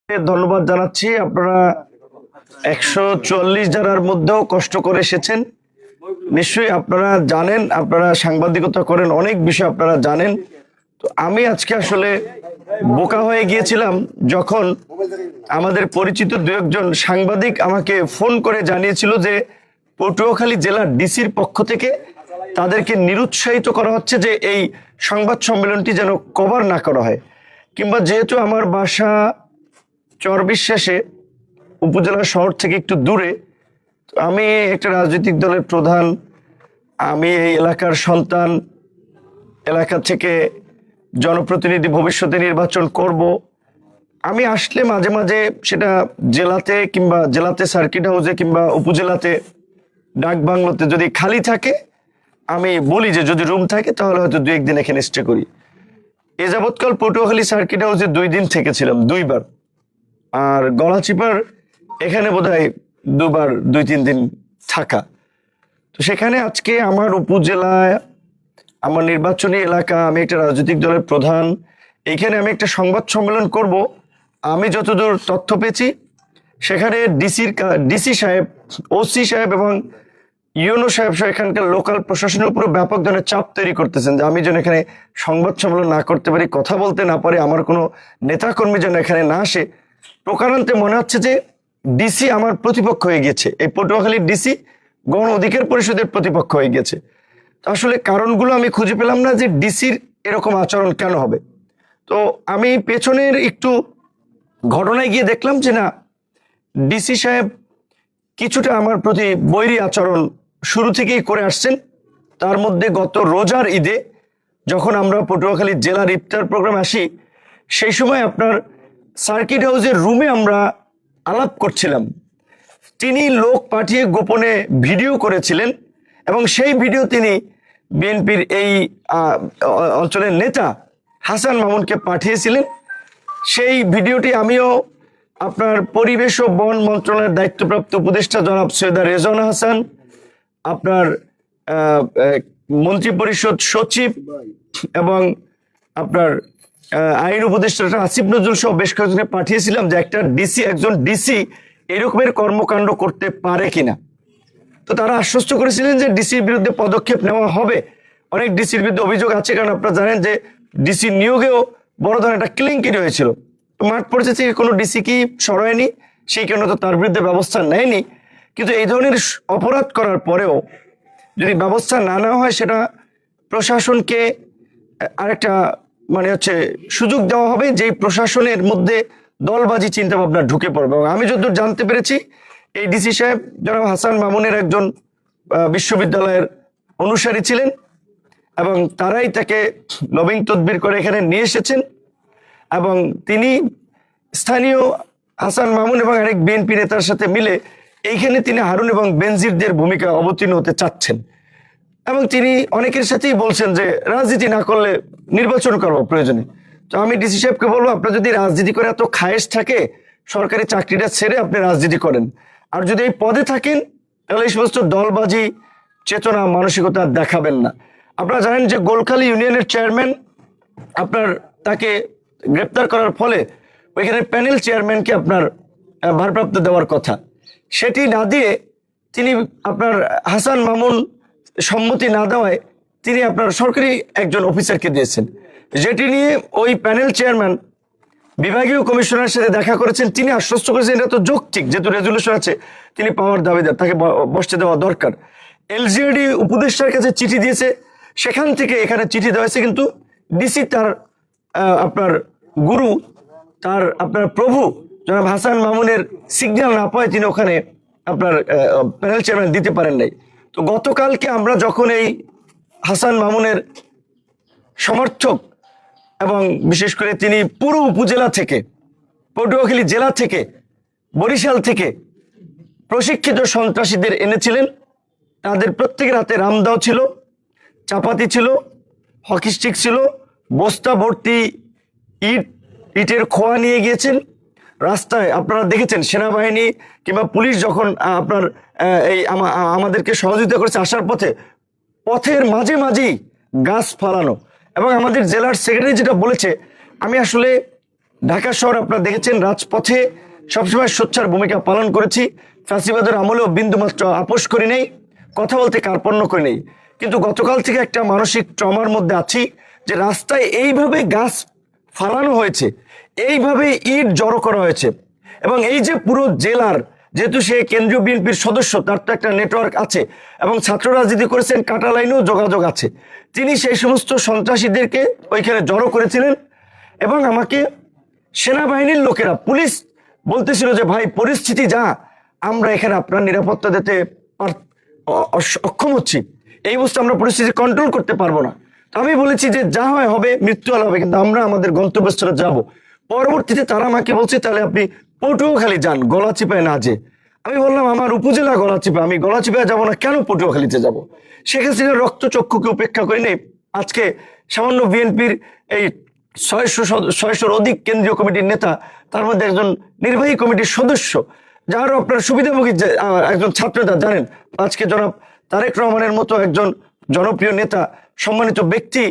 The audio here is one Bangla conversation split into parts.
ধন্যবাদ জানাচ্ছি। আপনারা 144 জনের মধ্যেও কষ্ট করে এসেছেন। নিশ্চয়ই আপনারা জানেন, আপনারা সাংবাদিকতা করেন, অনেক বিষয় আপনারা জানেন। তো আমি আজকে আসলে বোকা হয়ে গিয়েছিলাম যখন আমাদের পরিচিত দু একজন সাংবাদিক আমাকে ফোন করে জানিয়েছিল যে পটুয়াখালী জেলার ডিসির পক্ষ থেকে তাদেরকে নিরুৎসাহিত করা হচ্ছে যে এই সংবাদ সম্মেলনটি যেন কভার না করা হয়, কিংবা যেহেতু আমার বাসা চরবিশ্বাসে উপজেলা শহর থেকে একটু দূরে, আমি একটা রাজনৈতিক দলের প্রধান, আমি এই এলাকার সন্তান, এলাকা থেকে জনপ্রতিনিধি ভবিষ্যতে নির্বাচন করব। আমি আসলে মাঝে মাঝে সেটা জেলাতে সার্কিট হাউসে কিংবা উপজেলাতে ডাক বাংলোতে যদি খালি থাকে আমি বলি যে যদি রুম থাকে তাহলে হয়তো 2-1 দিন এখানে স্টে করি। এ যাবৎকাল পটুয়াখালী সার্কিট হাউসে 2 দিন থেকেছিলাম, 2 বার। আর গলাচিপার এখানে বোধহয় 2 বার 2-3 দিন থাকা। তো সেখানে আজকে আমার উপজেলায়, আমার নির্বাচনী এলাকা, আমি একটা রাজনৈতিক দলের প্রধান, এইখানে আমি একটা সংবাদ সম্মেলন করব। আমি যতদূর তথ্য পেয়েছি সেখানে ডিসি সাহেব, ওসি সাহেব এবং ইউনো সাহেব এখানকার লোকাল প্রশাসনের উপর ব্যাপক ধরনের চাপ তৈরি করতেছেন যে আমি যেন এখানে সংবাদ সম্মেলন না করতে পারি, কথা বলতে না পারি, আমার কোনো নেতাকর্মী যেন এখানে না আসে। প্রকারান্তে মনে হচ্ছে যে ডিসি আমার প্রতিপক্ষ হয়ে গেছে, এই পটুয়াখালীর ডিসি গণ অধিকার পরিষদের প্রতিপক্ষ হয়ে গেছে। আসলে কারণগুলো আমি খুঁজে পেলাম না যে ডিসির এরকম আচরণ কেন হবে। তো আমি পেছনের একটু ঘটনায় গিয়ে দেখলাম যে না, ডিসি সাহেব কিছুটা আমার প্রতি বৈরী আচরণ শুরু থেকেই করে আসছেন। তার মধ্যে গত রোজার ঈদে যখন আমরা পটুয়াখালী জেলার ইফতার প্রোগ্রাম আসি, সেই সময় আপনার সার্কিট হাউসের রুমে আমরা আলাপ করছিলাম, তিনি লোক পাঠিয়ে গোপনে ভিডিও করেছিলেন এবং সেই ভিডিও তিনি বিএনপির এই অঞ্চলের নেতা হাসান মামুনকে পাঠিয়েছিলেন। সেই ভিডিওটি আমিও আপনার পরিবেশ ও বন মন্ত্রণালয়ের দায়িত্বপ্রাপ্ত উপদেষ্টা জনাব সৈয়দা রেজওয়ানা হাসান, আপনার মন্ত্রী পরিষদ সচিব এবং আপনার আইন উপদেষ্টা আসিফ নজরুল সহ বেশ কয়েকজনে পাঠিয়েছিলাম যে একজন ডিসি এরকমের কর্মকাণ্ড করতে পারে কিনা। তো তারা আশ্বস্ত করেছিলেন যে ডিসির বিরুদ্ধে পদক্ষেপ নেওয়া হবে। অনেক ডিসির বিরুদ্ধে অভিযোগ আছে, কারণ আপনারা জানেন যে ডিসি নিয়োগেও বড় ধরনের একটা কেলেঙ্কারি হয়েছিল। মাঠ পর্যায়ে থেকে কোনো ডিসি কি সরায়নি, সেই কারণে তো তার বিরুদ্ধে ব্যবস্থা নেয়নি। কিন্তু এই ধরনের অপরাধ করার পরেও যদি ব্যবস্থা না নেওয়া হয়, সেটা প্রশাসনকে আরেকটা সুযোগ দেওয়া হবে, যেই প্রশাসনের মধ্যে দলবাজি চিন্তা ভাবনা ঢুকে পড়বে। এবং আমি যতদূর জানতে পেরেছি এই ডিসি সাহেব জনাব হাসান মামুনের একজন বিশ্ববিদ্যালয়ের অনুসারী ছিলেন এবং তারাই তাকে লবিং তদবির করে এখানে নিয়ে এসেছেন এবং তিনি স্থানীয় হাসান মামুন এবং আরেক বিএনপি নেতার সাথে মিলে এইখানে তিনি হারুন এবং বেনজিরদের ভূমিকা অবতীর্ণ হতে চাচ্ছেন এবং তিনি অনেকের সাথেই বলছেন যে রাজনীতি না করলে নির্বাচন করবো প্রয়োজনে। তো আমি ডিসি সাহেবকে বলবো, আপনার যদি রাজনীতি করে এত খায়েশ থাকে, সরকারি চাকরিটা ছেড়ে আপনি রাজনীতি করেন। আর যদি এই পদে থাকেন তাহলে এই সমস্ত দলবাজি চেতনা মানসিকতা দেখাবেন না। আপনারা জানেন যে গোলখালী ইউনিয়নের চেয়ারম্যান, আপনার তাকে গ্রেপ্তার করার ফলে ওইখানে প্যানেল চেয়ারম্যানকে আপনার ভারপ্রাপ্ত দেওয়ার কথা, সেটি না দিয়ে তিনি আপনার হাসান মামুন সম্মতি না দেওয়ায় তিনি আপনার সরকারি একজন অফিসারকে দিয়েছেন, যেটি নিয়ে ওই প্যানেল চেয়ারম্যান বিভাগীয় কমিশনারের সাথে দেখা করেছেন। তিনি আশ্বস্ত করেছেন এটা তো যৌক্তিক, যেহেতু রেজুলেশন আছে, তিনি পাওয়ার দাবিদার, তাকে বসতে দেওয়া দরকার। এলজিইডি উপদেষ্টার কাছে চিঠি দিয়েছে, সেখান থেকে এখানে চিঠি দেওয়া হয়েছে, কিন্তু ডিসি তার আপনার গুরু, তার আপনার প্রভু জনাব হাসান মামুনের সিগন্যাল না পায় তিনি ওখানে আপনার প্যানেল চেয়ারম্যান দিতে পারেন নাই। তো গতকালকে আমরা যখন এই হাসান মামুনের সমর্থক এবং বিশেষ করে তিনি পুরো উপজেলা থেকে, পটুয়াখালী জেলা থেকে, বরিশাল থেকে প্রশিক্ষিত সন্ত্রাসীদের এনেছিলেন, তাদের প্রত্যেকের হাতে রামদাও ছিল, চাপাতি ছিল, হকি স্টিক ছিল, বস্তা ভর্তি ইটের খোয়া নিয়ে গিয়েছেন। রাস্তায় আপনারা দেখেছেন সেনাবাহিনী কিংবা পুলিশ যখন আপনার আমাদেরকে সহযোগিতা করেছে আসার পথের মাঝে মাঝেই গাছ ফালানো। এবং আমাদের জেলার সেক্রেটারি যেটা বলেছে, আমি আসলে ঢাকা শহর আপনারা দেখেছেন, রাজপথে সবসময় সোচ্চার ভূমিকা পালন করেছি। ফ্যাসিবাদের আমলেও বিন্দুমাত্র আপোষ করি নেই, কথা বলতে কার্পণ্য করি নেই। কিন্তু গতকাল থেকে একটা মানসিক ট্রমার মধ্যে আছি যে রাস্তায় এইভাবে গাছ ফালানো হয়েছে, এইভাবে ইট জড়ো করা হয়েছে, এবং এই যে পুরো জেলার, যেহেতু সে কেন্দ্রীয় বিএনপির সদস্য, তার তো একটা নেটওয়ার্ক আছে এবং ছাত্র রাজনীতি করেছেন, কাটা লাইনেও যোগাযোগ আছে। তিনি সেই সমস্ত সন্ত্রাসীদেরকে ওইখানে জড়ো করেছিলেন এবং আমাকে সেনাবাহিনীর লোকেরা, পুলিশ বলতেছিল যে ভাই পরিস্থিতি যা, আমরা এখানে আপনার নিরাপত্তা দিতে অক্ষম হচ্ছি, এই অবস্থা আমরা পরিস্থিতি কন্ট্রোল করতে পারবো না। আমি বলেছি যে যা হয় হবে, মৃত্যু হলে হবে, কিন্তু আমরা আমাদের গন্তব্যস্থলে যাব। পরবর্তীতে তারা আমাকে বলছে তাহলে আপনি পটুয়াখালী যান, গলাচিপায় না যে। আমি বললাম আমার উপজেলা গলাচিপা, আমি গলাচিপায় যাবো না, কেন পটুয়াখালীতে যাব? শেখ হাসিনার রক্তচক্ষুকে উপেক্ষা করে নেই আজকে সামান্য বিএনপির এই 600 অধিক কেন্দ্রীয় কমিটির নেতা, তার মধ্যে একজন নির্বাহী কমিটির সদস্য, যারও আপনার সুবিধাভোগী একজন ছাত্র নেতা, জানেন আজকে জনাব তারেক রহমানের মতো একজন জনপ্রিয় নেতা, সম্মানিত ব্যক্তি,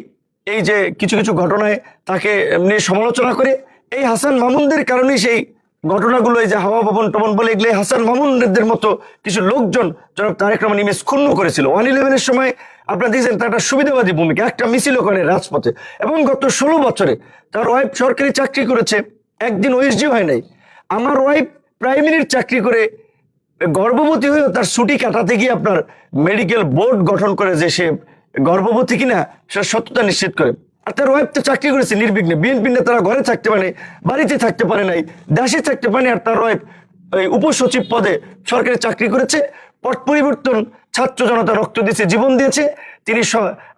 এই যে কিছু কিছু ঘটনায় তাকে নিয়ে সমালোচনা করে, এই হাসান মামুনদের কারণেই সেই ঘটনাগুলো, এই যে হাওয়া ভবন টবন বলে, এগুলো হাসান মামুনদের মতো কিছু লোকজন জনাব তারেক রহমান ইমেজ ক্ষুণ্ণ করেছিল। 111-এর সময় আপনারা দেখছেন তার একটা সুবিধাবাদী ভূমিকা, একটা মিছিল করে রাজপথে, এবং গত 16 বছরে তার ওয়াইফ সরকারি চাকরি করেছে, একদিন ওএসডি হয় নাই। আমার ওয়াইফ প্রাইমারির চাকরি করে গর্ভবতী হয়েও তার ছুটি কাটাতে গিয়ে আপনার মেডিকেল বোর্ড গঠন করে যে সে গর্ভবতী কিনা সেটা সত্যতা নিশ্চিত করে। আর তার ওয়াইফ তো চাকরি করেছে নির্বিঘ্নে, বিএনপি নেতারা ঘরে থাকতে পারে, বাড়িতে থাকতে পারে নাই, দেশে থাকতে পারে, আর তার ওয়াইফ ওই উপসচিব পদে সরকারি চাকরি করেছে। পট পরিবর্তন, ছাত্র জনতা রক্ত দিয়েছে, জীবন দিয়েছে, তিনি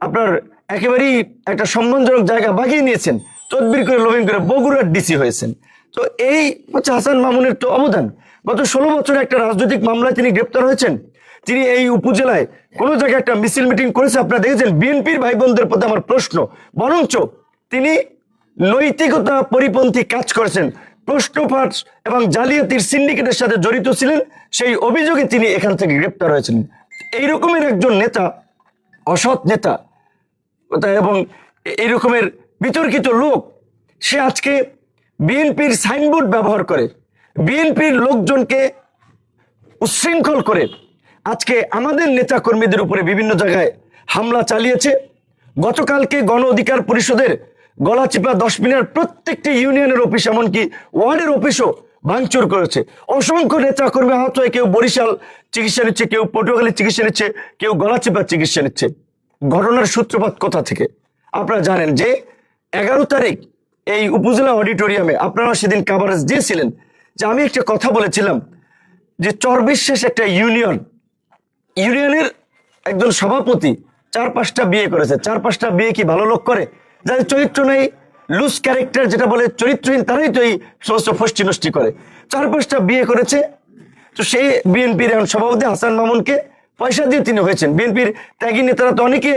আপনার একেবারেই একটা সম্মানজনক জায়গা বাগিয়ে নিয়েছেন, তদবির করে লোভিং করে বগুড়ার ডিসি হয়েছেন। তো এই হচ্ছে হাসান মামুনের তো অবদান। গত 16 বছরে একটা রাজনৈতিক মামলায় তিনি গ্রেপ্তার হয়েছেন। তিনি এই উপজেলায় কোনো জায়গায় একটা মিছিল মিটিং করেছে, আপনারা দেখেছেন। বিএনপির ভাই বোনদের প্রতি আমার প্রশ্ন, বরঞ্চ তিনি নৈতিকতা পরিপন্থী কাজ করেছেন, প্রশ্ন ফাঁস এবং জালিয়াতির সিন্ডিকেটের সাথে জড়িত ছিলেন, সেই অভিযোগে তিনি এখান থেকে গ্রেপ্তার হয়েছেন। এই রকমের একজন নেতা, অসৎ নেতা এবং এই রকমের বিতর্কিত লোক, সে আজকে বিএনপির সাইনবোর্ড ব্যবহার করে, বিএনপির লোকজনকে উচ্ছৃঙ্খল করে আজকে আমাদের নেতা কর্মীদের উপরে বিভিন্ন জায়গায় হামলা চালিয়েছে। গতকালকে গণ অধিকার পরিষদের গলাচিপা 10 মিনার প্রত্যেকটি ইউনিয়নের অফিস, এমনকি ওয়ার্ডের অফিসও ভাঙচুর করেছে। অসংখ্য নেতা কর্মী আহত হয়ে কেউ বরিশাল চিকিৎসা নিচ্ছে, কেউ পটুয়াখালী চিকিৎসা নিচ্ছে, কেউ গলাচিপা চিকিৎসা নিচ্ছে। ঘটনার সূত্রপাত কোথা থেকে আপনারা জানেন যে 11 তারিখ এই উপজেলা অডিটোরিয়ামে আপনারা সেদিন কাভারেজ দিয়েছিলেন যে আমি একটা কথা বলেছিলাম যে চরবিশ্বাস একটা ইউনিয়নের একজন সভাপতি 4-5টা বিয়ে করেছে। 4-5টা বিয়ে কি ভালো লোক করে? যাদের চরিত্র নেই, লুজ ক্যারেক্টার যেটা বলে, চরিত্রহীন, তারাই তো এই সমস্ত ফষ্টি নষ্টি করে। 4-5টা বিয়ে করেছে। তো সেই বিএনপির এখন সভাপতি হাসান মামুনকে পয়সা দিয়ে তিনি হয়েছেন। বিএনপির ত্যাগী নেতারা তো অনেকেই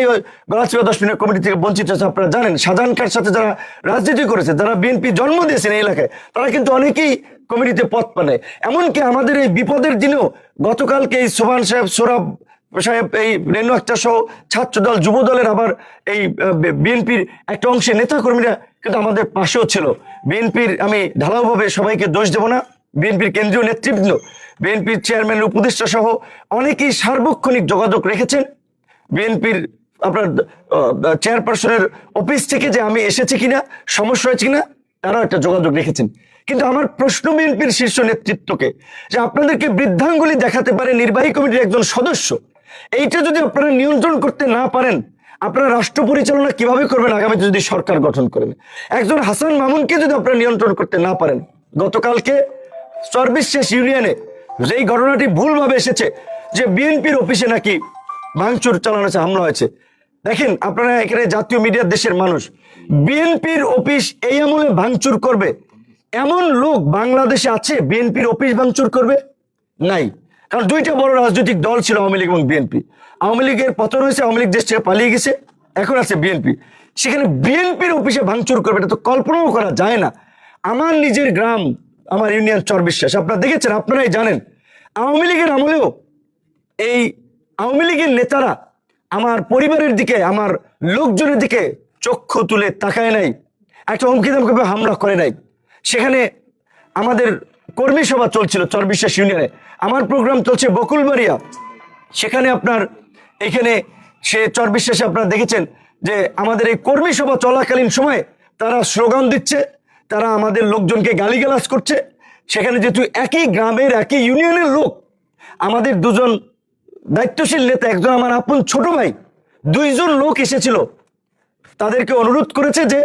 গলাচিপা 10 মিনিট কমিটি থেকে বঞ্চিত আছে। আপনারা জানেন শাহজাহান খানের সাথে যারা রাজনীতি করেছে, যারা বিএনপি জন্ম দিয়েছেন এই এলাকায়, তারা কিন্তু অনেকেই কমিটিতে পদ পায়। এমনকি আমাদের এই বিপদের দিনেও গতকালকে এই সোহান সাহেব, সোরাব সাহেব, এই রেনু আক্তার সহ ছাত্র দল, যুব দলের, আবার এই বিএনপির একটা অংশের নেতা কর্মীরা কিন্তু আমাদের পাশেও ছিল। বিএনপির, আমি ঢালাওভাবে সবাইকে দোষ দেব না, বিএনপির কেন্দ্রীয় নেতৃবৃন্দ, বিএনপির চেয়ারম্যান, উপদেষ্টা সহ অনেকেই সার্বক্ষণিক যোগাযোগ রেখেছেন বিএনপির আপনার চেয়ারপারসনের অফিস থেকে, যে আমি এসেছি কিনা, সমস্যা হয়েছে কিনা, তারাও একটা যোগাযোগ রেখেছেন। কিন্তু আমার প্রশ্ন বিএনপির শীর্ষ নেতৃত্বকে, যে আপনাদেরকে বৃদ্ধাঙ্গুলি দেখাতে পারে নির্বাহী কমিটির একজন সদস্য, এইটা যদি আপনারা নিয়ন্ত্রণ করতে না পারেন, আপনারা রাষ্ট্র পরিচালনা কিভাবে করবেন আগামীতে যদি সরকার গঠন করেন? একজন হাসান মামুনকে যদি আপনারা নিয়ন্ত্রণ করতে না পারেন, গতকালকে চরবিশ্বাস ইউনিয়নে যেই ঘটনাটি ভুলভাবে এসেছে যে বিএনপির অফিসে নাকি ভাঙচুর চালানো হয়েছে, হামলা হয়েছে, দেখেন আপনারা এখানে জাতীয় মিডিয়ার দেশের মানুষ, বিএনপির অফিস এই আমলে ভাঙচুর করবে এমন লোক বাংলাদেশে আছে? বিএনপির অফিস ভাঙচুর করবে? নাই। কারণ দুইটা বড় রাজনৈতিক দল ছিল, আওয়ামী লীগ এবং বিএনপি। আওয়ামী লীগের পতন হয়েছে, আওয়ামী লীগ দেশ থেকে পালিয়ে গেছে, এখন আছে বিএনপি। সেখানে বিএনপির অফিসে ভাঙচুর করবে, এটা তো কল্পনাও করা যায় না। আমার নিজের গ্রাম, আমার ইউনিয়ন চরবিশ্বাস, আপনারা দেখেছেন, আপনারাই জানেন, আওয়ামী লীগের আমলেও এই আওয়ামী লীগের নেতারা আমার পরিবারের দিকে, আমার লোকজনের দিকে চক্ষু তুলে তাকায় নাই, একটা হুমকি ধামকি হামলা করে নাই। সেখানে আমাদের কর্মী সভা চলছিল চরবিশ্বাস ইউনিয়নে, আমার প্রোগ্রাম চলছে বকুলবাড়িয়া, সেখানে আপনার এখানে সে চরবিশ্বাসে আপনারা দেখেছেন যে আমাদের এই কর্মী সভা চলাকালীন সময়ে তারা স্লোগান দিচ্ছে, তারা আমাদের লোকজনকে গালিগালাজ করছে। সেখানে যেহেতু একই গ্রামের একই ইউনিয়নের লোক, আমাদের দুজন দায়িত্বশীল নেতা, একজন আমার আপন ছোট ভাই, দুইজন লোক এসেছিল, তাদেরকে অনুরোধ করেছে যে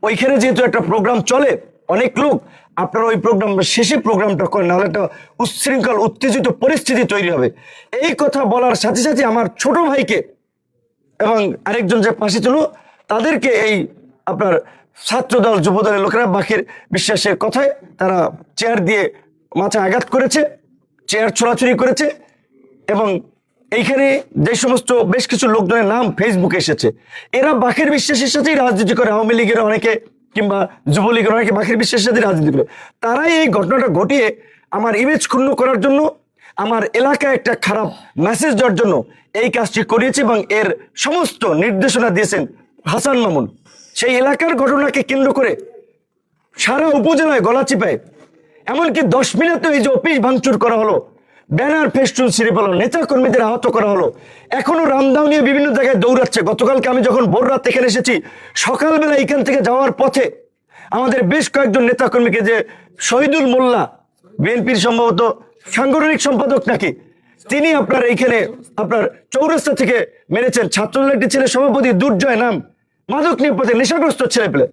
ওইখানে যেহেতু একটা প্রোগ্রাম চলে, অনেক লোক, আপনারা ওই প্রোগ্রাম শেষে প্রোগ্রামটা করেন, নাহলে একটা উচ্ছৃঙ্খল উত্তেজিত পরিস্থিতি তৈরি হবে। এই কথা বলার সাথে সাথে আমার ছোট ভাইকে এবং আরেকজন যে পাশে ছিল তাদেরকে এই আপনার ছাত্রদল যুবদলের লোকেরা বাকির বিশ্বাসের কথায় তারা চেয়ার দিয়ে মাথায় আঘাত করেছে, চেয়ার ছোড়াছুড়ি করেছে। এবং এইখানে যে সমস্ত বেশ কিছু লোকজনের নাম ফেসবুকে এসেছে, এরা বাকির বিশ্বাসের সাথেই রাজনীতি করে, আওয়ামী লীগের অনেকে কিংবা যুবলীগের অনেকে বাকির বিশ্বাসের সাথে রাজনীতি করে। তারাই এই ঘটনাটা ঘটিয়ে আমার ইমেজ ক্ষুণ্ণ করার জন্য, আমার এলাকায় একটা খারাপ মেসেজ দেওয়ার জন্য এই কাজটি করিয়েছে এবং এর সমস্ত নির্দেশনা দিয়েছেন হাসান মামুন। সেই এলাকার ঘটনাকে কেন্দ্র করে সারা উপজেলায় গলাচিপায়, এমনকি 10 মিনিটে এই যে অফিস ভাঙচুর করা হলো, ব্যানার ফেস্টুন ছিঁড়ে ফেলো, নেতা কর্মীদের আহত করা হলো, এখনো রামদাও নিয়ে বিভিন্ন জায়গায় দৌড়াচ্ছে। গতকালকে আমি যখন ভোর রাত এখানে এসেছি, সকালবেলা এখান থেকে যাওয়ার পথে আমাদের বেশ কয়েকজন নেতা কর্মীকে, যে শহীদুল মোল্লা বিএনপির সম্ভবত সাংগঠনিক সম্পাদক নাকি, তিনি আপনার এইখানে আপনার চৌরাস্তা থেকে মেরেছেন। ছাত্রদলের একটি ছেলে সভাপতি দুর্জয় নাম, মাদক নিয়ে পথে নেশাগ্রস্ত ছেলে পেলে।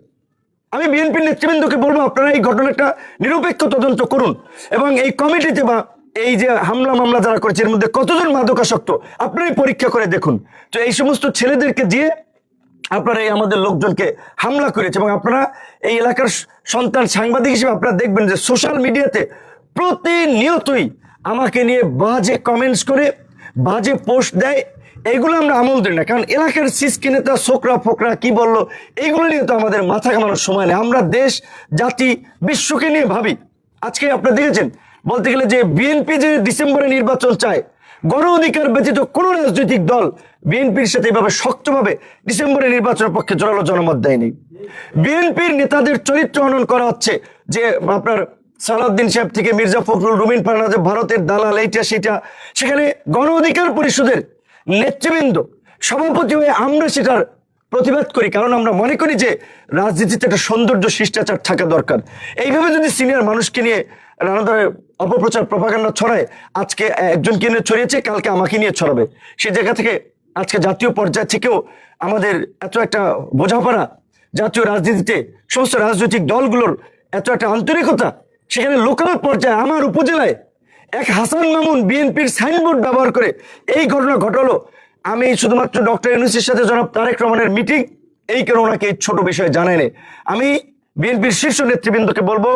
আমি বিএনপির নেতৃবৃন্দকে বলবো, আপনারা এই ঘটনাটা নিরপেক্ষ তদন্ত করুন এবং এই কমিটিতে বা এই যে হামলা মামলা যারা করেছে এর মধ্যে কতজন মাদকাসক্ত আপনারাই পরীক্ষা করে দেখুন। তো এই সমস্ত ছেলেদেরকে দিয়ে আপনারা এই আমাদের লোকজনকে হামলা করেছে। এবং আপনারা এই এলাকার সন্তান সাংবাদিক হিসেবে আপনারা দেখবেন যে সোশ্যাল মিডিয়াতে প্রতিনিয়তই আমাকে নিয়ে বাজে কমেন্টস করে, বাজে পোস্ট দেয়। এইগুলো আমরা আমল দিই না, কারণ এলাকার সিসকি নেতা ছোকরা ফোকরা কি বললো এইগুলো নিয়ে তো আমাদের মাথা ঘামানোর সময় নেই। আমরা দেশ জাতি বিশ্বকে নিয়ে ভাবি। আজকে আপনারা দেখেছেন, বলতে গেলে যে বিএনপি যে ডিসেম্বরে নির্বাচন চায়, গণ অধিকার ব্যতীত কোন রাজনৈতিক দল বিএনপির সাথে এভাবে শক্তভাবে ডিসেম্বরে নির্বাচনের পক্ষে জোরালো জনমত দেয়নি। বিএনপির নেতাদের চরিত্র হনন করা হচ্ছে, যে আপনার সালাউদ্দিন সাহেব থেকে মির্জা ফখরুল, রুমিন ফারহানা, ভারতের দালাল, এইটা সেটা। সেখানে গণ অধিকার পরিষদের নেতৃবৃন্দ সভাপতি হয়ে আমরা সেটার প্রতিবাদ করি, কারণ আমরা মনে করি যে রাজনীতিতে একটা সৌন্দর্য শিষ্টাচার থাকা দরকার। এইভাবে যদি সিনিয়র মানুষকে নিয়ে নানা ধরনের অপপ্রচার প্রপাগান্ডা ছড়ায়, আজকে একজনকে নিয়ে ছড়িয়েছে, কালকে আমাকে নিয়ে ছড়াবে, সে জায়গা থেকে আজকে জাতীয় পর্যায় থেকেও আমাদের এত একটা বোঝাপড়া, জাতীয় রাজনীতিতে সমস্ত রাজনৈতিক দলগুলোর এত একটা আন্তরিকতা, সেখানে লোকাল পর্যায়ে আমার উপজেলায় এক হাসান মামুন বিএনপির সাইনবোর্ড ব্যবহার করে এই ঘটনা ঘটালো। আমি শুধুমাত্র ডক্টর ইউনূসের সাথে জনাব তারেক রহমানের মিটিং, এই কারণে ওনাকে এই ছোট বিষয়ে জানায়নি। আমি বিএনপির শীর্ষ নেতৃবৃন্দকে বলবো,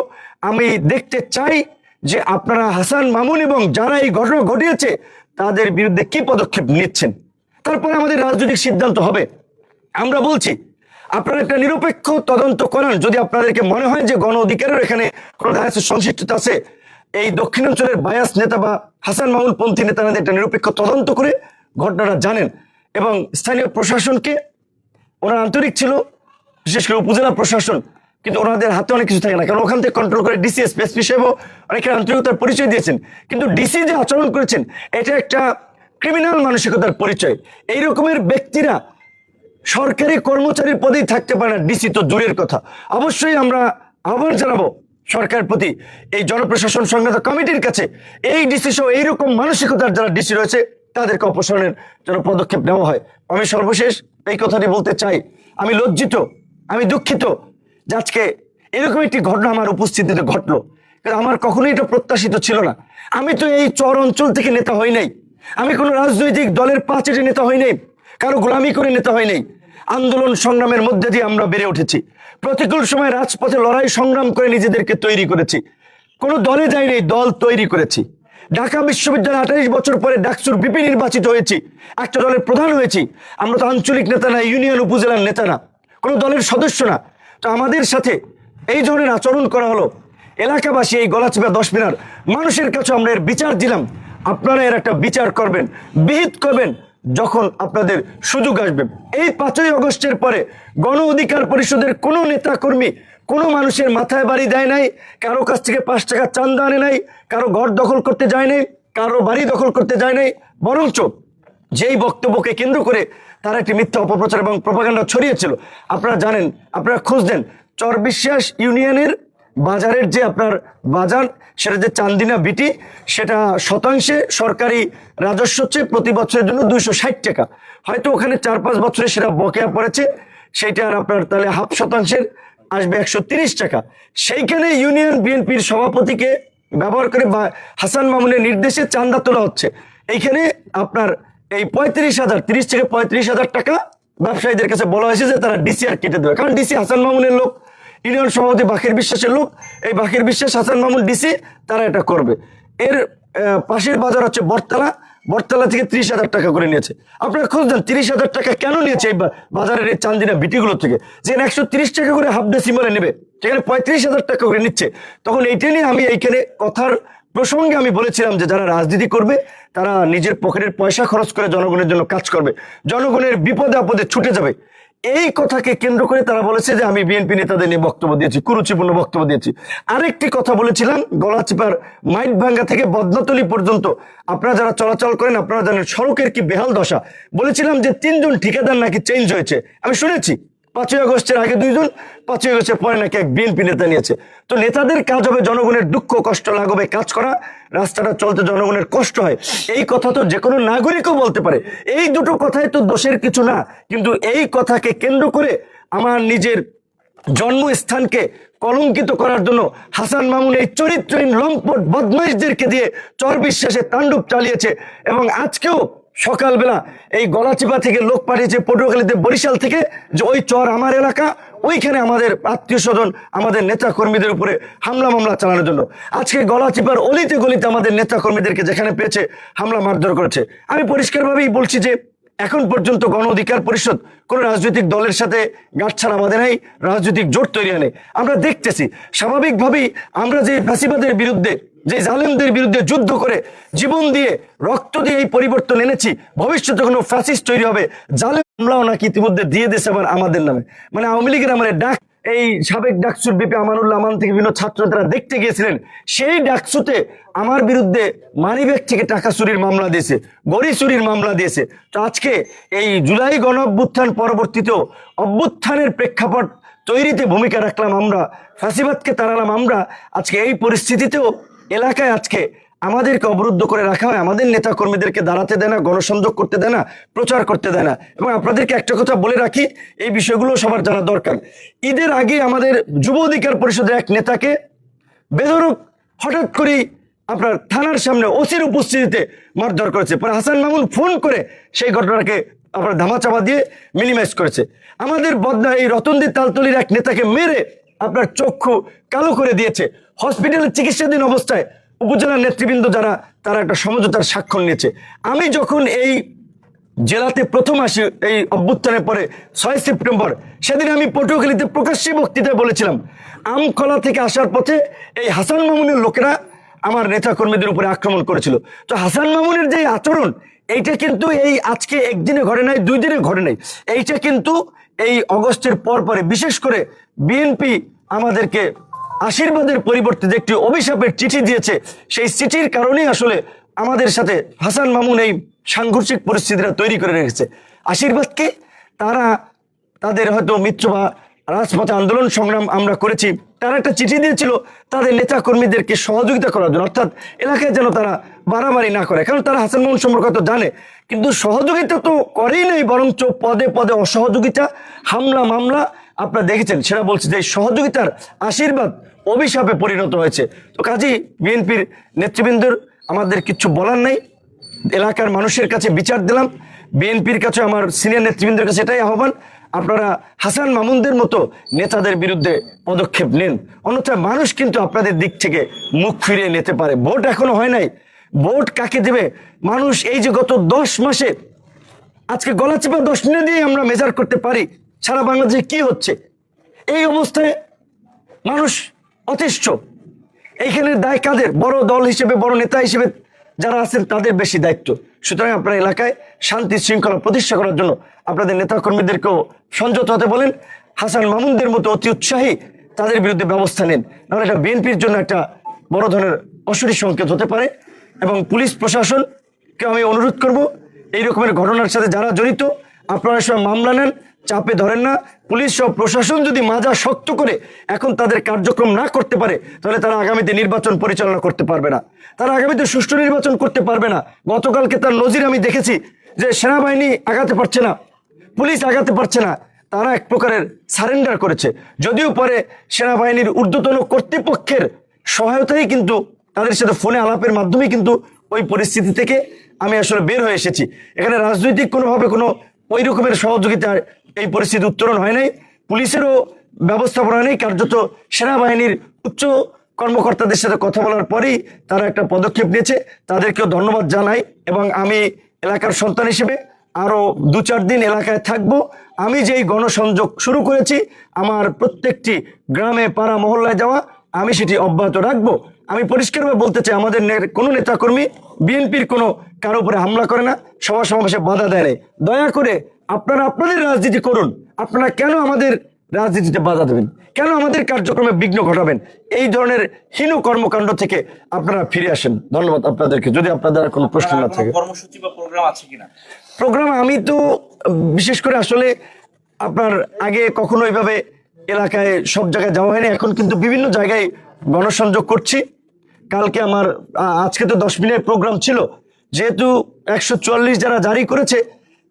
আমি দেখতে চাই যে আপনারা হাসান মামুন এবং যারা এই ঘটনা ঘটিয়েছে তাদের বিরুদ্ধে কি পদক্ষেপ নিচ্ছেন, তারপরে আমাদের রাজনৈতিক সিদ্ধান্ত হবে। আমরা বলছি, আপনারা একটা নিরপেক্ষ তদন্ত করেন। যদি আপনাদেরকে মনে হয় যে গণ অধিকারের এখানে কোনো সংশ্লিষ্টতা আছে, এই দক্ষিণাঞ্চলের বায়াস নেতা বা হাসান মামুন পন্থী নেতাদের একটা নিরপেক্ষ তদন্ত করে ঘটনাটা জানেন। এবং স্থানীয় প্রশাসনকে, ওরা আন্তরিক ছিল, বিশেষ করে উপজেলা প্রশাসন, কিন্তু ওনাদের হাতে অনেক কিছু থাকে না, কারণ ওখান থেকে কন্ট্রোল করে ডিসি, এসপি সাহেবও অনেকের আন্তরিকতার পরিচয় দিয়েছেন, কিন্তু ডিসি যে আচরণ করেছেন এটা একটা ক্রিমিনাল মানসিকতার পরিচয়। এই রকমের ব্যক্তিরা সরকারি কর্মচারীর পদেই থাকতে পারে না, ডিসি তো দূরের কথা। অবশ্যই আমরা আহ্বান জানাবো সরকারের প্রতি, এই জনপ্রশাসন সংক্রান্ত কমিটির কাছে, এই ডিসি সহ এইরকম মানসিকতার যারা ডিসি রয়েছে তাদেরকে অপসারণের জন্য পদক্ষেপ নেওয়া হয়। আমি সর্বশেষ এই কথাটি বলতে চাই, আমি লজ্জিত, আমি দুঃখিত যে আজকে এরকম একটি ঘটনা আমার উপস্থিতিতে ঘটলো, কিন্তু আমার কখনোই এটা প্রত্যাশিত ছিল না। আমি তো এই চর অঞ্চল থেকে নেতা হই নাই, আমি কোনো রাজনৈতিক দলের পাঁচেটে নেতা হই নাই, কারো গোলামি করে নেতা হয় নাই। আন্দোলন সংগ্রামের মধ্যে দিয়ে আমরা বেড়ে উঠেছি, প্রতিকূল সময় রাজপথে লড়াই সংগ্রাম করে নিজেদেরকে তৈরি করেছি, কোনো দলে যাই নাই, দল তৈরি করেছি। ঢাকা বিশ্ববিদ্যালয়ে 28 বছর পরে ডাকসুর বিপি নির্বাচিত হয়েছি, একটা দলের প্রধান হয়েছি। আমরা তো আঞ্চলিক নেতা না, ইউনিয়ন উপজেলার নেতা না, কোনো দলের সদস্য না। তো আমাদের সাথে এই ধরনের আচরণ করা হলো, এলাকাবাসী এই গলাচিপা 10 মিনার মানুষের কাছে আমরা এর বিচার দিলাম। আপনারা এর একটা বিচার করবেন, বিহিত করবেন যখন আপনাদের সুযোগ আসবে। এই 5ই আগস্টের পরে গণ অধিকার পরিষদের কোনো নেতা কর্মী কোনো মানুষের মাথায় বাড়ি দেয় নাই, কারো কাছ থেকে 5 টাকা চান্দা আনে নাই, কারো ঘর দখল করতে যায় নাই, কারো বাড়ি দখল করতে যায় নাই, বরঞ্চ যেই বক্তব্যকে কেন্দ্র করে তারা একটি মিথ্যা অপপ্রচার এবং প্রপাগান্ডা ছড়িয়েছিল। আপনারা জানেন, আপনারা খোঁজ দেন, চরবিশ্বাস ইউনিয়নের বাজারের যে আপনার বাজার, সেটা যে চান্দিনা বিটি, সেটা শতাংশে সরকারি রাজস্ব হচ্ছে প্রতি বছরের জন্য 260 টাকা। হয়তো ওখানে 4-5 বছরে সেটা বকেয়া পড়েছে, সেইটার আপনার তাহলে হাফ শতাংশের আসবে 130 টাকা। সেইখানে ইউনিয়ন বিএনপির সভাপতিকে ব্যবহার করে বা হাসান মামুনের নির্দেশে চান্দা তোলা হচ্ছে। এইখানে আপনার এই 35,000, 30 থেকে 35,000 টাকা ব্যবসায়ীদের কাছে বলা হয়েছে যে তারা ডিসিআর কেটে দেবে, কারণ ডিসি হাসান মামুনের লোক, ইউনিয়ন সভাপতি বাকের বিশ্বাসের লোক, এই বাকের বিশ্বাস হাসান মামুন ডিসি, তারা এটা করবে। এর পাশের বাজার হচ্ছে বটতলা, বটতলা থেকে 30,000 টাকা করে নিয়েছে। আপনারা খোঁজ দেন 30,000 টাকা কেন নিয়েছে এই বাজারের এই চান্দিনা বিটিগুলো থেকে, যেখানে 130 টাকা করে হাফ ডেসিমলে নেবে, সেখানে 35,000 টাকা করে নিচ্ছে। তখন এইটা নিয়ে আমি এইখানে কথার প্রসঙ্গে আমি বলেছিলাম যে যারা রাজনীতি করবে তারা নিজের পকেটের পয়সা খরচ করে জনগণের জন্য কাজ করবে, জনগণের বিপদে আপদে ছুটে যাবে। এই কথাকে কেন্দ্র করে তারা বলেছে যে আমি বিএনপি নেতাদের নিয়ে বক্তব্য দিয়েছি, কুরুচিপূর্ণ বক্তব্য দিয়েছি। আরেকটি কথা বলেছিলাম, গলাচিপার মাইটভাঙ্গা থেকে বদনাতলী পর্যন্ত আপনারা যারা চলাচল করেন আপনারা জানেন সড়কের কি বেহাল দশা। বলেছিলাম যে 3 জন ঠিকাদার নাকি চেঞ্জ হয়েছে, আমি শুনেছি 5ই আগস্টের আগে 2 জন, 5ই আগস্টের পরে নাকি এক বিএনপি নেতা নিয়েছে। তো নেতাদের কাজ হবে জনগণের দুঃখ কষ্ট লাঘবে কাজ করা, রাস্তাটা চলতে জনগণের কষ্ট হয়, এই কথা তো যে কোনো নাগরিকও বলতে পারে। এই দুটো কথাই তো দোষের কিছু না, কিন্তু এই কথাকে কেন্দ্র করে আমার নিজের জন্মস্থানকে কলঙ্কিত করার জন্য হাসান মামুন এই চরিত্রহীন লম্পট বদমাইশদেরকে দিয়ে চরবিশ্বাসে তাণ্ডব চালিয়েছে। এবং আজকেও সকালবেলা এই গলাচিপা থেকে লোক পাঠিয়েছে পটুয়াখালীতে, বরিশাল থেকে, যে ওই চর আমার এলাকা, ওইখানে আমাদের আত্মীয় স্বজন আমাদের নেতা কর্মীদের উপরে হামলা মামলা চালানোর জন্য। আজকে গলাচিপার অলিতে গলিতে আমাদের নেতা কর্মীদেরকে যেখানে পেয়েছে হামলা মারধর করেছে। আমি পরিষ্কারভাবেই বলছি যে এখন পর্যন্ত গণ অধিকার পরিষদ কোন রাজনৈতিক দলের সাথে গাঁটছাড়া বাঁধে নাই, রাজনৈতিক জোট তৈরি হয় নাই। আমরা দেখতেছি স্বাভাবিকভাবেই আমরা যে ফ্যাসিবাদের বিরুদ্ধে, যে জালেমদের বিরুদ্ধে যুদ্ধ করে জীবন দিয়ে রক্ত দিয়ে এই পরিবর্তন এনেছি, ভবিষ্যতে কোনো ফ্যাসিস্ট তৈরি হবে, জালেম হামলাও নাকি ইতিমধ্যে দিয়ে দিয়েছে আবার আমাদের নামে। মানে আওয়ামী লীগের আমার ডাক, এই সাবেক ডাকসুর বিপি আমানুল্লাহ আমান থেকে বিভিন্ন ছাত্র তারা দেখতে গিয়েছিলেন, সেই ডাকসুতে আমার বিরুদ্ধে মানিব্যাগ থেকে টাকা চুরির মামলা দিয়েছে, গড়ি চুরির মামলা দিয়েছে। তো আজকে এই জুলাই গণ অভ্যুত্থান পরবর্তীতেও অভ্যুত্থানের প্রেক্ষাপট তৈরিতে ভূমিকা রাখলাম আমরা, ফ্যাসিবাদকে তাড়ালাম আমরা। আজকে এই পরিস্থিতিতেও এলাকায় আজকে আমাদেরকে অবরুদ্ধ করে রাখা হয়, আমাদের নেতা কর্মীদেরকে দাঁড়াতে দেয় না, গণসংযোগ করতে দেয় না, প্রচার করতে দেয় না। এবং আপনাদেরকে একটা কথা বলে রাখি, এই বিষয়গুলো সবার জানা দরকার। ঈদের আগে আমাদের যুব অধিকার পরিষদের এক নেতাকে বেধড়ক হঠাৎ করেই আপনার থানার সামনে ওসির উপস্থিতিতে মারধর করেছে। পরে হাসান মামুন ফোন করে সেই ঘটনাকে আপনার ধামাচাপা দিয়ে মিনিমাইজ করেছে। আমাদের বদনা এই রতনদী তালতলির এক নেতাকে মেরে আপনার চক্ষু কালো করে দিয়েছে। হসপিটালে চিকিৎসাধীন অবস্থায় উপজেলার নেতৃবৃন্দ যারা, তারা একটা সমঝোতার স্বাক্ষর নিয়েছে। আমি যখন এই জেলাতে প্রথম আসি এই অভ্যুত্থানের পরে 6 সেপ্টেম্বর, সেদিন আমি পটুয়াখালীতে প্রকাশ্যে বক্তৃতায় বলেছিলাম, আমখলা থেকে আসার পথে এই হাসান মামুনের লোকেরা আমার নেতা কর্মীদের উপরে আক্রমণ করেছিল। তো হাসান মামুনের যে আচরণ, এইটা কিন্তু এই আজকে একদিনে ঘটে নাই, 2 দিনে ঘটে নাই, এইটা কিন্তু এই অগস্টের পর পরে বিশেষ করে বিএনপি আমাদেরকে আশীর্বাদের পরিবর্তে যে একটি অভিশাপের চিঠি দিয়েছে, সেই চিঠির কারণেই আসলে আমাদের সাথে হাসান মামুন এই সাংঘর্ষিক পরিস্থিতিটা তৈরি করে রেখেছে। আশীর্বাদকে তারা তাদের হয়তো মিত্র বা রাজপথে আন্দোলন সংগ্রাম আমরা করেছি, তারা একটা চিঠি দিয়েছিল তাদের নেতা কর্মীদেরকে সহযোগিতা করার জন্য, অর্থাৎ এলাকায় যেন তারা বাড়াবাড়ি না করে, কারণ তারা হাসান মামুন সম্পর্কে তো জানে। কিন্তু সহযোগিতা তো করেই নাই, বরঞ্চ পদে পদে অসহযোগিতা, হামলা মামলা আপনারা দেখেছেন। সেটা বলছে যে সহযোগিতার আশীর্বাদ অভিশাপে পরিণত হয়েছে। তো কাজেই বিএনপির নেতৃবৃন্দের আমাদের কিছু বলার নাই, এলাকার মানুষের কাছে বিচার দিলাম। বিএনপির কাছে আমার সিনিয়র নেতৃবৃন্দের কাছে এটাই আহ্বান, আপনারা হাসান মামুনদের মতো নেতাদের বিরুদ্ধে পদক্ষেপ নেন, অন্যথায় মানুষ কিন্তু আপনাদের দিক থেকে মুখ ফিরিয়ে নিতে পারে। ভোট এখনো হয় নাই, ভোট কাকে দেবে মানুষ? এই যে গত 10 মাসে আজকে গলাচিপা 10 দিনে দিয়ে আমরা মেজার করতে পারি সারা বাংলাদেশে কি হচ্ছে। এই অবস্থায় মানুষ অতিষ্ঠ। এইখানে দায় কাদের? বড় দল হিসেবে, বড় নেতা হিসেবে যারা আছেন তাদের বেশি দায়িত্ব। সুতরাং আপনার এলাকায় শান্তি শৃঙ্খলা প্রতিষ্ঠা করার জন্য আপনাদের নেতা কর্মীদেরকেও সংযত হতে বলেন। হাসান মামুনদের মতো অতি উৎসাহী তাদের বিরুদ্ধে ব্যবস্থা নিন, নাহলে এটা বিএনপির জন্য একটা বড় ধরনের অশনি সংকেত হতে পারে। এবং পুলিশ প্রশাসনকে আমি অনুরোধ করব, এই রকমের ঘটনার সাথে যারা জড়িত আপনারা সব মামলা নেন, চাপে ধরেন না। পুলিশ সব প্রশাসন যদি মাজা শক্ত করে এখন তাদের কার্যক্রম না করতে পারে, তাহলে তারা আগামীতে নির্বাচন পরিচালনা করতে পারবে না, তারা আগামীতে সুষ্ঠু নির্বাচন করতে পারবে না। গতকালকে তার নজির আমি দেখেছি যে সেনাবাহিনী আগাতে পারছে না, পুলিশ আগাতে পারছে না, তারা এক প্রকারের সারেন্ডার করেছে। যদিও পরে সেনাবাহিনীর ঊর্ধ্বতন কর্তৃপক্ষের সহায়তাই কিন্তু তাদের সাথে ফোনে আলাপের মাধ্যমেই কিন্তু ওই পরিস্থিতি থেকে আমি আসলে বের হয়ে এসেছি। এখানে রাজনৈতিক কোনোভাবে কোনো ওই রকমের সহযোগিতার এই পরিস্থিতি উত্তরণ হয় নাই, পুলিশেরও ব্যবস্থাপনা নেই। কার্যত সেনাবাহিনীর উচ্চ কর্মকর্তাদের সাথে কথা বলার পরেই তারা একটা পদক্ষেপ নিয়েছে, তাদেরকেও ধন্যবাদ জানাই। এবং আমি এলাকার সন্তান হিসেবে আরো 2-4 দিন এলাকায় থাকবো। আমি যেই গণসংযোগ শুরু করেছি, আমার প্রত্যেকটি গ্রামে পাড়া মহল্লায় যাওয়া, আমি সেটি অব্যাহত রাখবো। আমি পরিষ্কারভাবে বলতে চাই, আমাদের কোনো নেতাকর্মী বিএনপির কোনো কারো উপরে হামলা করে না, সভা সমাবেশে বাধা দেয় নাই। দয়া করে আপনারা আপনাদের রাজনীতি করুন, আপনারা কেন আমাদের রাজনীতিতে বাধা দেবেন, কেন আমাদের কার্যক্রমে বিঘ্ন ঘটাবেন? এই ধরনের হীন কর্মকাণ্ড থেকে আপনারা ফিরে আসেন। ধন্যবাদ আপনাদেরকে। যদি আপনাদের কোনো প্রশ্ন না থাকে, কর্মসূচি বা প্রোগ্রাম আছে কিনা? প্রোগ্রাম আমি তো বিশেষ করে আসলে আপনার আগে কখনো এইভাবে এলাকায় সব জায়গায় যাওয়া হয়নি, এখন কিন্তু বিভিন্ন জায়গায় গণসংযোগ করছি। কালকে আমার আজকে তো 10 মিনিটের প্রোগ্রাম ছিল, যেহেতু 144 যারা জারি করেছে,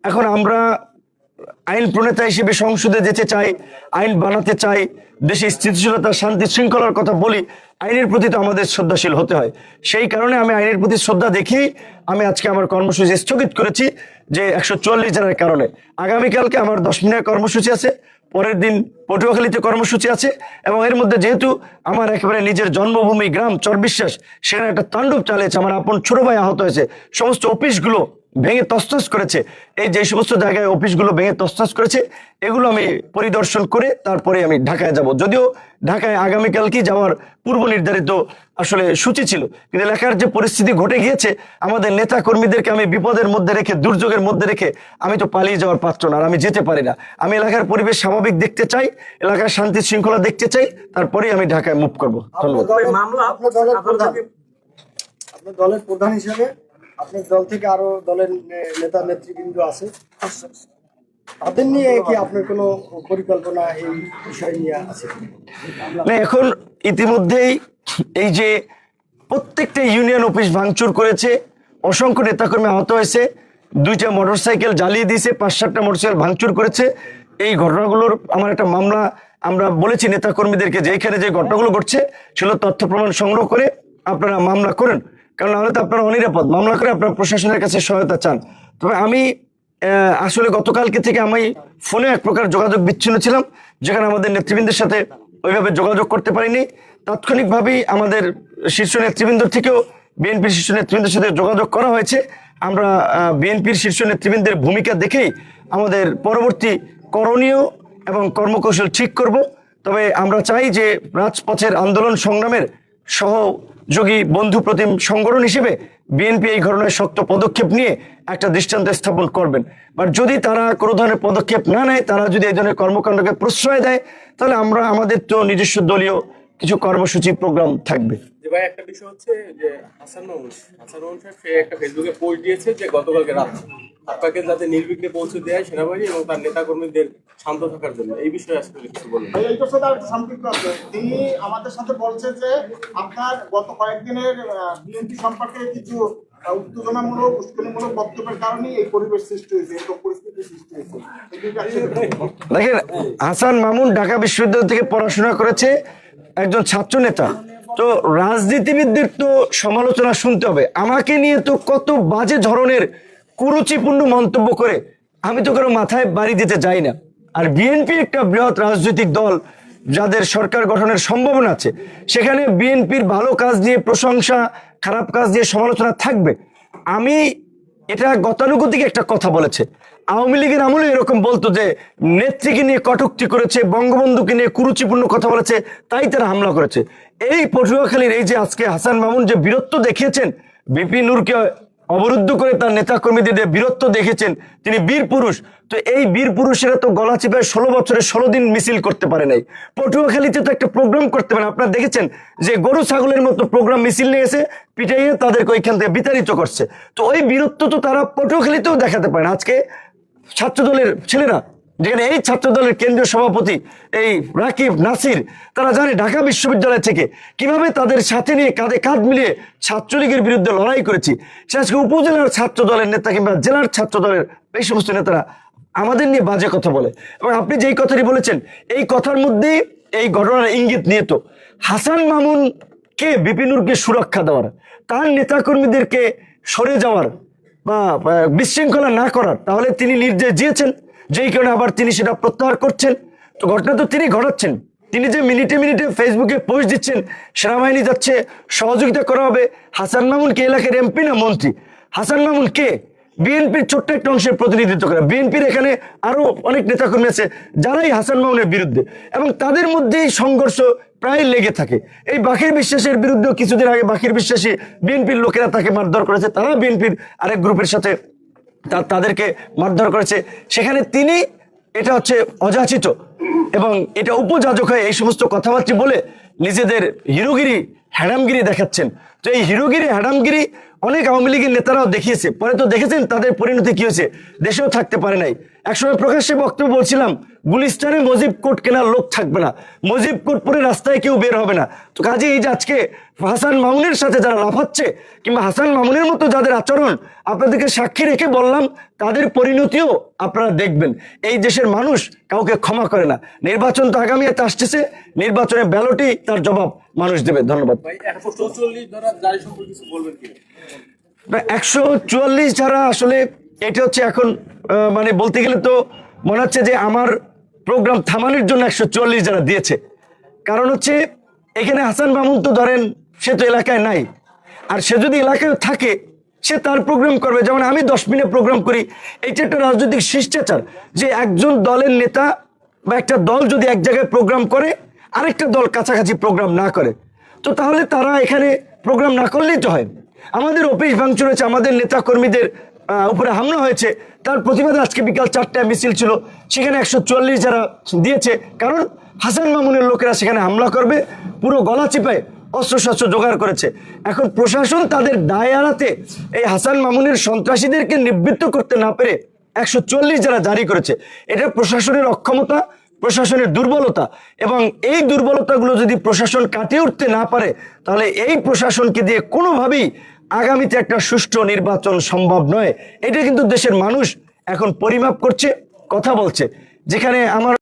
এখন আমরা আইন প্রণেতা হিসেবে সংসদে যেতে চাই, আইন বানাতে চাই, দেশে স্থিতিশীলতা শান্তি শৃঙ্খলার কথা বলি, আইনের প্রতি তো আমাদের শ্রদ্ধাশীল হতে হয়। সেই কারণে আমি আইনের প্রতি শ্রদ্ধা দেখি আমি আজকে আমার কর্মসূচি স্থগিত করেছি, যে 144 জনের কারণে। আগামীকালকে আমার 10 মিনিটের কর্মসূচি আছে, পরের দিন পটুয়াখালীতে কর্মসূচি আছে, এবং এর মধ্যে যেহেতু আমার একেবারে নিজের জন্মভূমি গ্রাম চরবিশ্বাস, সেখানে একটা তাণ্ডব চালিয়েছে, আমার আপন ছোট ভাই আহত হয়েছে, সমস্ত অফিসগুলো ভেঙে তছনছ করেছে। এই যে সমস্ত জায়গায় অফিসগুলো ভেঙে তছনছ করেছে, এগুলো আমি পরিদর্শন করে তারপরে আমি ঢাকায় যাব। যদিও ঢাকায় আগামীকালকে যাওয়ার পূর্ব নির্ধারিত আসলে সূচি ছিল, কিন্তু এলাকার যে পরিস্থিতি ঘটে গিয়েছে, আমাদের নেতা কর্মীদেরকে আমি বিপদের মধ্যে রেখে, দুর্যোগের মধ্যে রেখে আমি তো পালিয়ে যাওয়ার পাত্র না, আর আমি যেতে পারি না। আমি এলাকার পরিবেশ স্বাভাবিক দেখতে চাই, এলাকার শান্তি শৃঙ্খলা দেখতে চাই, তারপরেই আমি ঢাকায় মুভ করবো। ধন্যবাদ। আপনার দলের প্রধান হিসেবে আপনার দল থেকে আরো দলের নেতা নেতৃবৃন্দ আছে, তাদের নিয়ে কি আপনার কোনো পরিকল্পনা এই বিষয় নিয়ে আছে? না, এখন ইতিমধ্যেই এই যে প্রত্যেকটা ইউনিয়ন অফিস ভাঙচুর করেছে, অসংখ্য নেতাকর্মী আহত হয়েছে, 2টা মোটরসাইকেল জ্বালিয়ে দিয়েছে, 5-7টা মোটরসাইকেল ভাঙচুর করেছে। এই ঘটনাগুলোর আমার একটা মামলা আমরা বলেছি নেতাকর্মীদেরকে, যে এখানে যে ঘটনাগুলো ঘটছে সেগুলো তথ্য প্রমাণ সংগ্রহ করে আপনারা মামলা করেন, কারণ নাহলে তো আপনারা অনিরাপদ। মামলা করে আপনারা প্রশাসনের কাছে সহায়তা চান। তবে আমি আসলে গতকালকে থেকে আমি ফোনে এক প্রকার যোগাযোগ বিচ্ছিন্ন ছিলাম, যেখানে আমাদের নেতৃবৃন্দের সাথে ওইভাবে যোগাযোগ করতে পারিনি। তাৎক্ষণিকভাবেই আমাদের শীর্ষ নেতৃবৃন্দ থেকেও বিএনপির শীর্ষ নেতৃবৃন্দের সাথে যোগাযোগ করা হয়েছে। আমরা বিএনপির শীর্ষ নেতৃবৃন্দের ভূমিকা দেখেই আমাদের পরবর্তী করণীয় এবং কর্মকৌশল ঠিক করব। তবে আমরা চাই যে রাজপথের আন্দোলন সংগ্রামের সহযোগী বন্ধু প্রতিম সংগঠন হিসেবে বিএনপি এই ধরনের শক্ত পদক্ষেপ নিয়ে একটা দৃষ্টান্ত স্থাপন করবেন। বাট যদি তারা কোনো ধরনের পদক্ষেপ না নেয়, তারা যদি এই ধরনের কর্মকাণ্ডকে প্রশ্রয় দেয়, তাহলে আমরা আমাদের তো নিজস্ব দলীয় কিছু কর্মসূচি প্রোগ্রাম থাকবে। যে ভাই একটা বিষয় হচ্ছে যে হাসান মামুন সাহেব সে একটা ফেসবুকে পোস্ট দিয়েছে যে গতকালকে রাত আপনাকে যাতে নির্বিঘ্নে পৌঁছে দেয় সেনাবাহিনী এবং তার নেতা কর্মীদের শান্ত থাকার জন্য, এই বিষয়ে আসলে কিছু বলুন। এইটার সাথে আরেকটা সম্পৃক্ত আছে, তিনি আমাদের সাথে বলছে যে আপনার গত কয়েকদিনের বিএনপি সম্পর্কে কিছু উত্তেজনামূলক উস্কানিমূলক বক্তব্যের কারণে এই পরিবেশ সৃষ্টি হয়েছে, এরকম পরিস্থিতি সৃষ্টি হয়েছে। দেখেন, হাসান মামুন ঢাকা বিশ্ববিদ্যালয় থেকে পড়াশোনা করেছে, একজন ছাত্র নেতা। তো রাজনীতিবিদদের তো সমালোচনা শুনতে হবে। আমাকে নিয়ে তো কত বাজে ধরনের কুরুচিপূর্ণ মন্তব্য করে, আমি তো কারো মাথায় বাড়ি দিতে যাই না। আর বিএনপি একটা বৃহৎ রাজনৈতিক দল, যাদের সরকার গঠনের সম্ভাবনা আছে, সেখানে বিএনপির ভালো কাজ নিয়ে প্রশংসা, খারাপ কাজ দিয়ে সমালোচনা থাকবে। আমি এটা গতানুগতিক একটা কথা বলেছে, আওয়ামী লীগের আমলে এরকম বলতো যে নেত্রীকে নিয়ে কটূক্তি করেছে, বঙ্গবন্ধুকে নিয়ে কুরুচিপূর্ণ কথা বলেছে, তাই তারা হামলা করেছে। এই পটুয়াখালীর এই যে আজকে হাসান মামুন যে বীরত্ব দেখিয়েছেন, বিপি নূরকে অবরুদ্ধ করে তার নেতাকর্মীদের বীরত্ব দেখেছেন, তিনি বীর পুরুষ। তো এই বীর পুরুষেরা তো গলা চিপায় 16 বছরে 16 দিন মিছিল করতে পারে নাই। পটুয়াখালীতে তো একটা প্রোগ্রাম করতে পারেন, আপনারা দেখেছেন যে গরু ছাগলের মতো প্রোগ্রাম মিছিল নিয়ে এসে পিটাইয়ে তাদেরকে ওইখান থেকে বিতাড়িত করছে। তো ওই বীরত্ব তো তারা পটুয়াখালীতেও দেখাতে পারেন। আজকে ছাত্রদলের ছেলেরা, যেখানে এই ছাত্রদলের কেন্দ্রীয় সভাপতি এই রাকিব নাসির, তারা জানে ঢাকা বিশ্ববিদ্যালয় থেকে কিভাবে তাদের সাথে নিয়ে কাঁধে কাঁধ মিলিয়ে ছাত্রলীগের বিরুদ্ধে লড়াই করেছি। সে আজকে উপজেলার ছাত্র দলের নেতা কিংবা জেলার ছাত্র দলের এই সমস্ত নেতারা আমাদের নিয়ে বাজে কথা বলে। এবং আপনি যেই কথাটি বলেছেন, এই কথার মধ্যে এই ঘটনার ইঙ্গিত নিয়ে তো হাসান মামুনকে বিপিনুরকে সুরক্ষা দেওয়ার, তার নেতাকর্মীদেরকে সরে যাওয়ার বা বিশৃঙ্খলা না করার, তাহলে তিনি নির্দেশ দিয়েছেন, যেই কারণে আবার তিনি সেটা প্রত্যাহার করছেন। তো ঘটনা তো তিনি ঘটাচ্ছেন। তিনি যে মিনিটে মিনিটে ফেসবুকে পোস্ট দিচ্ছেন সেনাবাহিনী যাচ্ছে, সহযোগিতা করা হবে। হাসান মামুন কে এলাকার এমপি না মন্ত্রী? হাসান মামুন কে? বিএনপির ছোট্ট একটা অংশের প্রতিনিধিত্ব করে। বিএনপির এখানে আরো অনেক নেতাকর্মী আছে যারাই হাসান মামুনের বিরুদ্ধে, এবং তাদের মধ্যেই সংঘর্ষ প্রায় লেগে থাকে। এই বাকির বিশ্বাসের বিরুদ্ধেও কিছুদিন আগে বাকির বিশ্বাসী বিএনপির লোকেরা তাকে মারধর করেছে, তারা বিএনপির আরেক গ্রুপের সাথে তাদেরকে মারধর করেছে। সেখানে তিনি এটা হচ্ছে অযাচিত এবং এটা উপযাজক হয়ে এই সমস্ত কথাবার্তা বলে নিজেদের হিরোগিরি হ্যাডামগিরি দেখাচ্ছেন। তো এই হিরোগিরি হ্যাডামগিরি অনেক আওয়ামী লীগের নেতারাও দেখিয়েছে, পরে তো দেখেছেন তাদের পরিণতি কি হয়েছে, দেশেও থাকতে পারে নাই। একসময় প্রকাশ্যে বক্তব্য বলছিলাম, গুলিস্তানে মজিব কোট কেনার লোক থাকবে না, মজিব কোট পরে রাস্তায় কেউ বের হবে না। তো কাজে এই যে আজকে হাসান মামুনের সাথে যারা লাফাচ্ছে কিংবা হাসান মামুনের মতো যাদের আচরণ, আপনাদেরকে সাক্ষী রেখে বললাম, তাদের পরিণতিও আপনারা দেখবেন। এই দেশের মানুষ কাউকে ক্ষমা করে না। নির্বাচন তো আগামী আসতেছে, নির্বাচনে ব্যালটই তার জবাব মানুষ দেবে। ধন্যবাদ ভাই 144 ধারা জারি সম্পর্কে কিছু বলবেন কি? 144 ধারা আসলে এটা হচ্ছে এখন মানে বলতে গেলে তো মনে হচ্ছে যে আমার প্রোগ্রাম থামানোর জন্য 144 ধারা দিয়েছে। কারণ হচ্ছে এখানে হাসান মামুন তো ধরেন সে তো এলাকায় নাই, আর সে যদি এলাকায় থাকে সে তার প্রোগ্রাম করবে। যেমন আমি 10 মিনিট প্রোগ্রাম করি, এইটা একটা রাজনৈতিক শিষ্টাচার যে একজন দলের নেতা বা একটা দল যদি এক জায়গায় প্রোগ্রাম করে আরেকটা দল কাছাকাছি প্রোগ্রাম না করে, তো তাহলে তারা এখানে প্রোগ্রাম না করলেই তো হয়। আমাদের অফিস ভাঙচুর হয়েছে, আমাদের নেতা কর্মীদের উপরে হামলা হয়েছে, তার প্রতিবাদে আজকে বিকাল 4টায় মিছিল ছিল, সেখানে 144 যারা দিয়েছে। কারণ হাসান মামুনের লোকেরা সেখানে হামলা করবে, পুরো গলা চিপায় অস্ত্রশস্ত্র জোগাড় করেছে। এখন প্রশাসন তাদের দায় এড়াতে এই হাসান মামুনের সন্ত্রাসীদেরকে নিবৃত্ত করতে না পেরে 144 যারা জারি করেছে। এটা প্রশাসনের অক্ষমতা, প্রশাসনের দুর্বলতা, এবং এই দুর্বলতাগুলো যদি প্রশাসন কাটিয়ে উঠতে না পারে তাহলে এই প্রশাসনকে দিয়ে কোনোভাবেই আগামীতে একটা সুষ্ঠু নির্বাচন সম্ভব নয়। এটা কিন্তু দেশের মানুষ এখন পরিমাপ করছে, কথা বলছে। যেখানে আমার